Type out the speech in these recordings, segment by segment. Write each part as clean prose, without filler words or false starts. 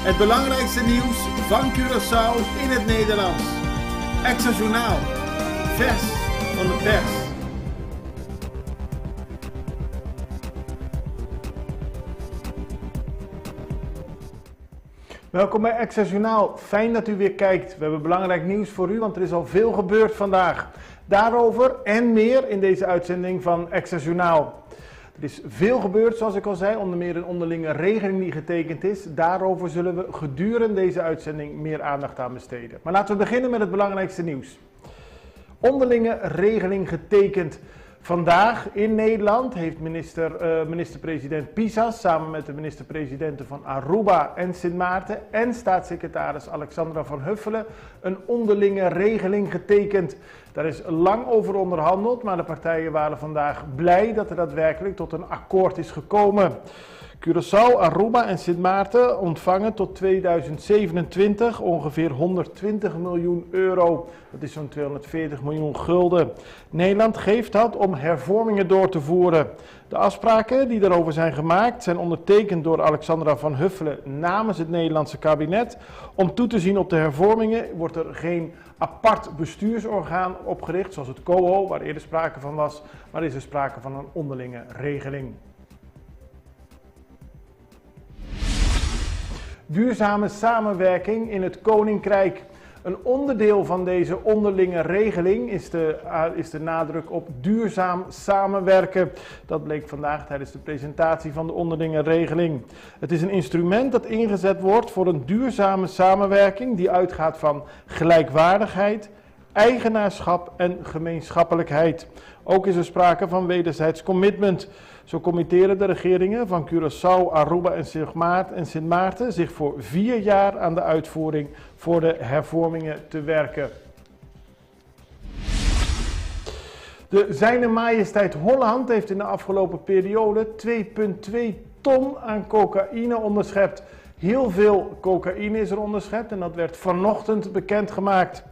Het belangrijkste nieuws van Curaçao in het Nederlands. Extra Journaal. Vers van de pers. Welkom bij Extra Journaal. Fijn dat u weer kijkt. We hebben belangrijk nieuws voor u, want er is al veel gebeurd vandaag. Daarover en meer in deze uitzending van Extra Journaal. Er is veel gebeurd, zoals ik al zei, onder meer een onderlinge regeling die getekend is. Daarover zullen we gedurende deze uitzending meer aandacht aan besteden. Maar laten we beginnen met het belangrijkste nieuws. Onderlinge regeling getekend. Vandaag in Nederland heeft minister-president Pisas samen met de minister-presidenten van Aruba en Sint Maarten en staatssecretaris Alexandra van Huffelen een onderlinge regeling getekend. Daar is lang over onderhandeld, maar de partijen waren vandaag blij dat er daadwerkelijk tot een akkoord is gekomen. Curaçao, Aruba en Sint Maarten ontvangen tot 2027 ongeveer 120 miljoen euro. Dat is zo'n 240 miljoen gulden. Nederland geeft dat om hervormingen door te voeren. De afspraken die daarover zijn gemaakt zijn ondertekend door Alexandra van Huffelen namens het Nederlandse kabinet. Om toe te zien op de hervormingen wordt er geen apart bestuursorgaan opgericht, zoals het COO, waar eerder sprake van was, maar is er sprake van een onderlinge regeling. Duurzame samenwerking in het Koninkrijk. Een onderdeel van deze onderlinge regeling is de nadruk op duurzaam samenwerken. Dat bleek vandaag tijdens de presentatie van de onderlinge regeling. Het is een instrument dat ingezet wordt voor een duurzame samenwerking die uitgaat van gelijkwaardigheid, eigenaarschap en gemeenschappelijkheid. Ook is er sprake van wederzijds commitment. Zo committeren de regeringen van Curaçao, Aruba en Sint Maarten zich voor 4 jaar aan de uitvoering voor de hervormingen te werken. De Zijne Majesteit Holland heeft in de afgelopen periode 2,2 ton aan cocaïne onderschept. Heel veel cocaïne is er onderschept en dat werd vanochtend bekendgemaakt.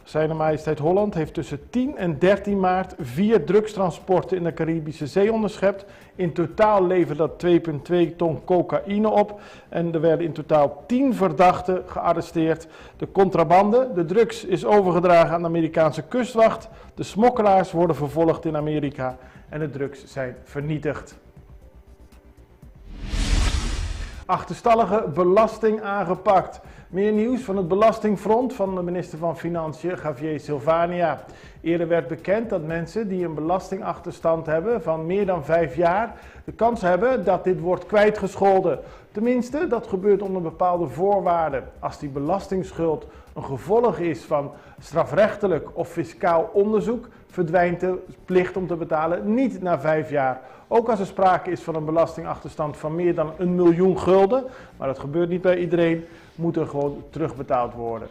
Zijne Majesteit Holland heeft tussen 10 en 13 maart 4 drugstransporten in de Caribische Zee onderschept. In totaal levert dat 2,2 ton cocaïne op en er werden in totaal 10 verdachten gearresteerd. De contrabande, de drugs, is overgedragen aan de Amerikaanse kustwacht. De smokkelaars worden vervolgd in Amerika en de drugs zijn vernietigd. Achterstallige belasting aangepakt. Meer nieuws van het belastingfront van de minister van Financiën, Javier Silvania. Eerder werd bekend dat mensen die een belastingachterstand hebben van meer dan 5 jaar, de kans hebben dat dit wordt kwijtgescholden. Tenminste, dat gebeurt onder bepaalde voorwaarden. Als die belastingsschuld een gevolg is van strafrechtelijk of fiscaal onderzoek, verdwijnt de plicht om te betalen niet na 5 jaar. Ook als er sprake is van een belastingachterstand van meer dan 1 miljoen gulden, maar dat gebeurt niet bij iedereen, moet er gewoon terugbetaald worden.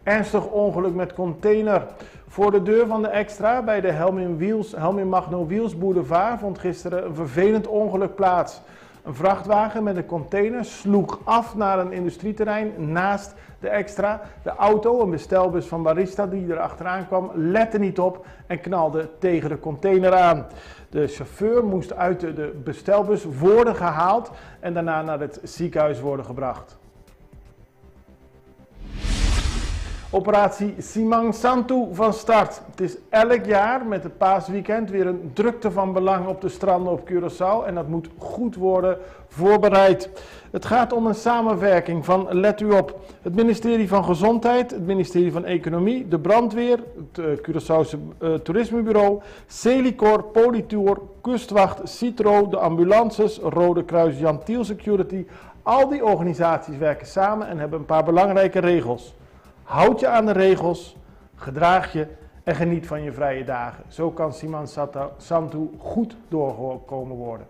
Ernstig ongeluk met container. Voor de deur van de Extra bij de Helmin Magno Wiels Boulevard vond gisteren een vervelend ongeluk plaats. Een vrachtwagen met een container sloeg af naar een industrieterrein naast de Extra. De auto, een bestelbus van Barista die er achteraan kwam, lette niet op en knalde tegen de container aan. De chauffeur moest uit de bestelbus worden gehaald en daarna naar het ziekenhuis worden gebracht. Operatie Simang Santu van start. Het is elk jaar met het paasweekend weer een drukte van belang op de stranden op Curaçao en dat moet goed worden voorbereid. Het gaat om een samenwerking van, let u op, het ministerie van Gezondheid, het ministerie van Economie, de brandweer, het Curaçaose Toerismebureau, Celicor, Politour, Kustwacht, Citro, de ambulances, Rode Kruis, Jan Thiel Security. Al die organisaties werken samen en hebben een paar belangrijke regels. Houd je aan de regels, gedraag je en geniet van je vrije dagen. Zo kan Simang Santu goed doorgekomen worden.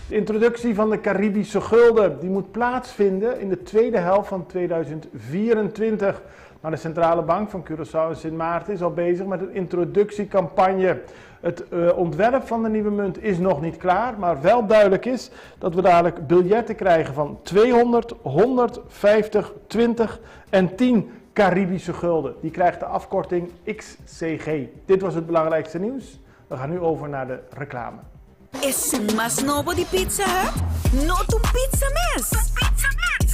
De introductie van de Caribische gulden die moet plaatsvinden in de tweede helft van 2024. Maar de Centrale Bank van Curaçao en Sint Maarten is al bezig met een introduciecampagne. Het ontwerp van de nieuwe munt is nog niet klaar, maar wel duidelijk is dat we dadelijk biljetten krijgen van 200, 100, 50, 20 en 10 Caribische gulden. Die krijgt de afkorting XCG. Dit was het belangrijkste nieuws. We gaan nu over naar de reclame. Es un más novo de Pizza Hut? No tu pizza mes.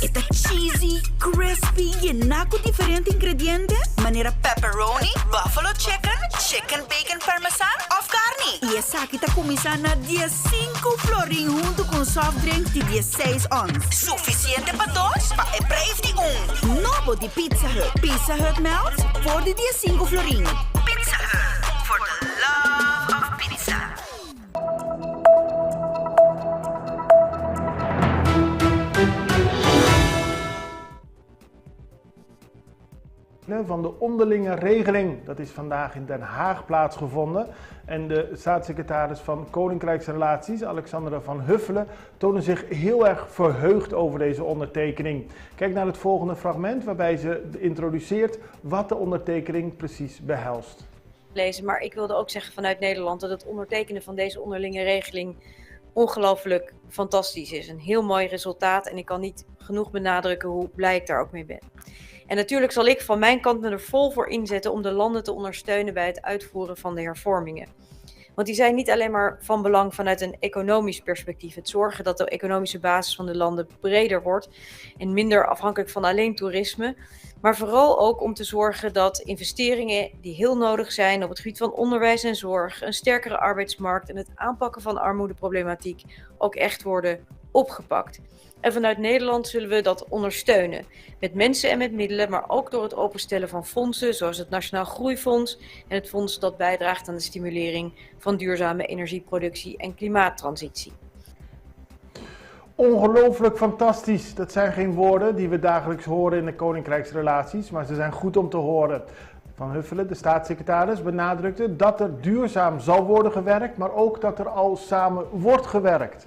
Esta cheesy, crispy y naco diferente ingrediente. Manera pepperoni, buffalo chicken, chicken bacon parmesan of carne. Y esa que está comisana 15 florin junto con soft drink de 16 ons. Suficiente para dos, pa e prijs de un. Novo de Pizza Hut. Pizza Hut melts voor de 15 florin. Pizza Hut, for the love of pizza. Van de onderlinge regeling. Dat is vandaag in Den Haag plaatsgevonden. En de staatssecretaris van Koninkrijksrelaties, Alexandra van Huffelen, toonde zich heel erg verheugd over deze ondertekening. Kijk naar het volgende fragment waarbij ze introduceert wat de ondertekening precies behelst. Maar ik wilde ook zeggen vanuit Nederland dat het ondertekenen van deze onderlinge regeling ongelooflijk fantastisch is. Een heel mooi resultaat en ik kan niet genoeg benadrukken hoe blij ik daar ook mee ben. En natuurlijk zal ik van mijn kant me er vol voor inzetten om de landen te ondersteunen bij het uitvoeren van de hervormingen. Want die zijn niet alleen maar van belang vanuit een economisch perspectief. Het zorgen dat de economische basis van de landen breder wordt en minder afhankelijk van alleen toerisme. Maar vooral ook om te zorgen dat investeringen die heel nodig zijn op het gebied van onderwijs en zorg, een sterkere arbeidsmarkt en het aanpakken van armoedeproblematiek ook echt worden opgepakt. En vanuit Nederland zullen we dat ondersteunen. Met mensen en met middelen, maar ook door het openstellen van fondsen zoals het Nationaal Groeifonds en het fonds dat bijdraagt aan de stimulering van duurzame energieproductie en klimaattransitie. Ongelooflijk fantastisch. Dat zijn geen woorden die we dagelijks horen in de Koninkrijksrelaties, maar ze zijn goed om te horen. Van Huffelen, de staatssecretaris, benadrukte dat er duurzaam zal worden gewerkt, maar ook dat er al samen wordt gewerkt.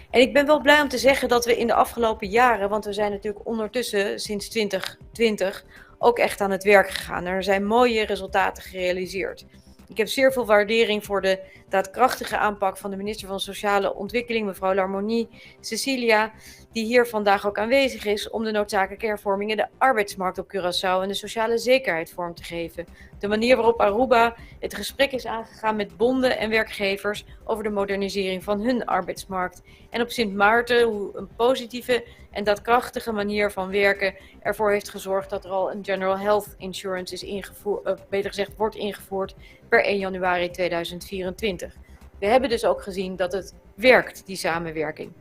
En ik ben wel blij om te zeggen dat we in de afgelopen jaren, want we zijn natuurlijk ondertussen sinds 2020 ook echt aan het werk gegaan. Er zijn mooie resultaten gerealiseerd. Ik heb zeer veel waardering voor de daadkrachtige aanpak van de minister van Sociale Ontwikkeling, mevrouw Larmonie Cecilia, die hier vandaag ook aanwezig is om de noodzakelijke hervormingen de arbeidsmarkt op Curaçao en de sociale zekerheid vorm te geven. De manier waarop Aruba het gesprek is aangegaan met bonden en werkgevers over de modernisering van hun arbeidsmarkt. En op Sint Maarten hoe een positieve en daadkrachtige manier van werken ervoor heeft gezorgd dat er al een General Health Insurance is ingevoerd, beter gezegd wordt ingevoerd per 1 januari 2024. We hebben dus ook gezien dat het werkt, die samenwerking.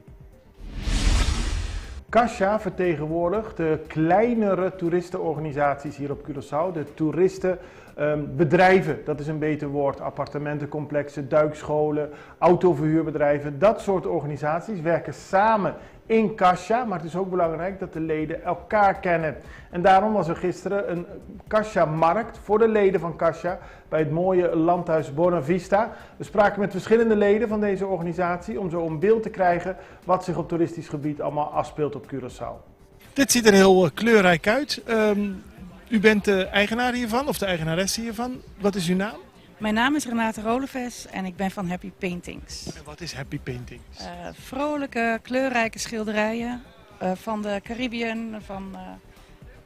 Kasha vertegenwoordigt de kleinere toeristenorganisaties hier op Curaçao, de toeristenbedrijven, dat is een beter woord, appartementencomplexen, duikscholen, autoverhuurbedrijven, dat soort organisaties werken samen in Kasha, maar het is ook belangrijk dat de leden elkaar kennen. En daarom was er gisteren een Kasha-markt voor de leden van Kasha bij het mooie landhuis Bonavista. We spraken met verschillende leden van deze organisatie om zo een beeld te krijgen wat zich op toeristisch gebied allemaal afspeelt op Curaçao. Dit ziet er heel kleurrijk uit. U bent de eigenaar hiervan of de eigenaresse hiervan. Wat is uw naam? Mijn naam is Renate Roleves en ik ben van Happy Paintings. En wat is Happy Paintings? Vrolijke, kleurrijke schilderijen van de Caribbean,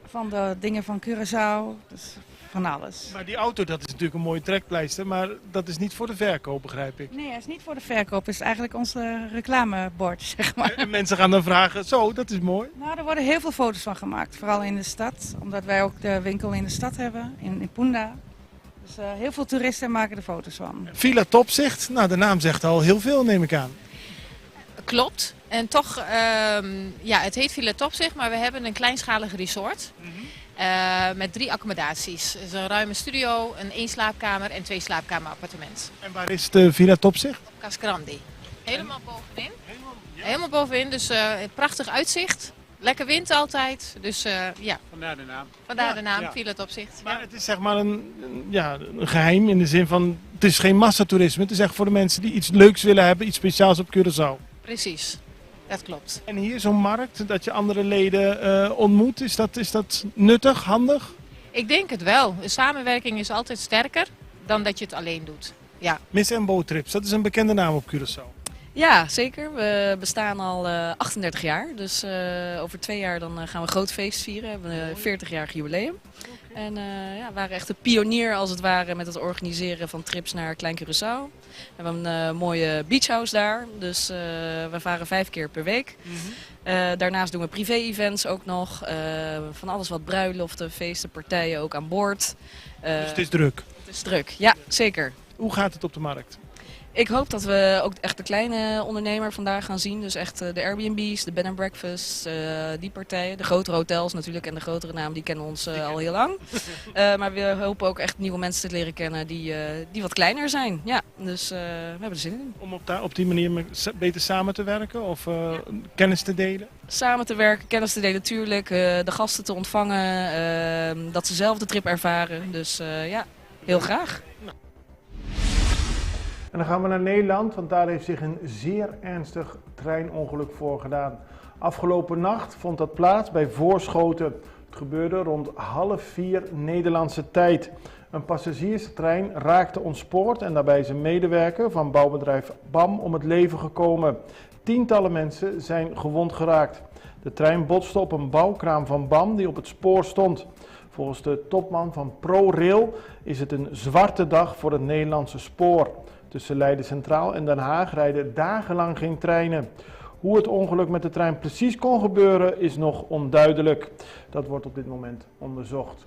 van de dingen van Curaçao, dus van alles. Maar die auto, dat is natuurlijk een mooie trekpleister, maar dat is niet voor de verkoop, begrijp ik. Nee, het is niet voor de verkoop, het is eigenlijk onze reclamebord, zeg maar. En mensen gaan dan vragen, zo, dat is mooi. Nou, er worden heel veel foto's van gemaakt, vooral in de stad, omdat wij ook de winkel in de stad hebben, in Punda. Dus heel veel toeristen maken er foto's van. Villa Topzicht, nou de naam zegt al heel veel, neem ik aan. Klopt. En toch, het heet Villa Topzicht, maar we hebben een kleinschalig resort. Met 3 accommodaties. Dus een ruime studio, een 1 slaapkamer en 2 slaapkamerappartementen. En waar is de Villa Topzicht? Op Cascarandi. Helemaal bovenin. Helemaal bovenin, dus prachtig uitzicht. Lekker wind altijd, dus ja. Vandaar de naam. Vandaar de naam, Villa Topzicht. Maar het is zeg maar een geheim in de zin van, het is geen massatoerisme. Het is echt voor de mensen die iets leuks willen hebben, iets speciaals op Curaçao. Precies, dat klopt. En hier zo'n markt, dat je andere leden ontmoet, is dat nuttig, handig? Ik denk het wel. De samenwerking is altijd sterker dan dat je het alleen doet. Ja. Miss Boat Trips, dat is een bekende naam op Curaçao. Ja, zeker. We bestaan al 38 jaar. Dus over 2 jaar dan gaan we een groot feest vieren. We hebben een 40-jarig jubileum. En we waren echt de pionier als het ware met het organiseren van trips naar Klein Curaçao. We hebben een mooie beachhouse daar, dus we varen 5 keer per week. Daarnaast doen we privé-events ook nog, van alles wat bruiloften, feesten, partijen ook aan boord. Dus het is druk. Het is druk, ja zeker. Hoe gaat het op de markt? Ik hoop dat we ook echt de kleine ondernemer vandaag gaan zien. Dus echt de Airbnb's, de bed and breakfast, die partijen. De grotere hotels natuurlijk en de grotere namen die kennen ons al heel lang. Maar we hopen ook echt nieuwe mensen te leren kennen die wat kleiner zijn. Ja, dus we hebben er zin in. Om op die manier beter samen te werken of kennis te delen? Samen te werken, kennis te delen natuurlijk. De gasten te ontvangen, dat ze zelf de trip ervaren. Dus ja, heel graag. En dan gaan we naar Nederland, want daar heeft zich een zeer ernstig treinongeluk voorgedaan. Afgelopen nacht vond dat plaats bij Voorschoten. Het gebeurde rond 3:30 Nederlandse tijd. Een passagierstrein raakte ontspoord en daarbij is een medewerker van bouwbedrijf BAM om het leven gekomen. Tientallen mensen zijn gewond geraakt. De trein botste op een bouwkraam van BAM die op het spoor stond. Volgens de topman van ProRail is het een zwarte dag voor het Nederlandse spoor. Tussen Leiden Centraal en Den Haag rijden dagenlang geen treinen. Hoe het ongeluk met de trein precies kon gebeuren is nog onduidelijk. Dat wordt op dit moment onderzocht.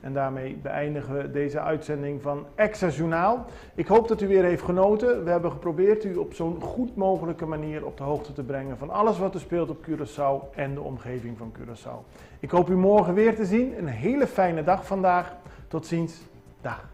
En daarmee beëindigen we deze uitzending van Extra Journaal. Ik hoop dat u weer heeft genoten. We hebben geprobeerd u op zo'n goed mogelijke manier op de hoogte te brengen van alles wat er speelt op Curaçao en de omgeving van Curaçao. Ik hoop u morgen weer te zien. Een hele fijne dag vandaag. Tot ziens. Dag.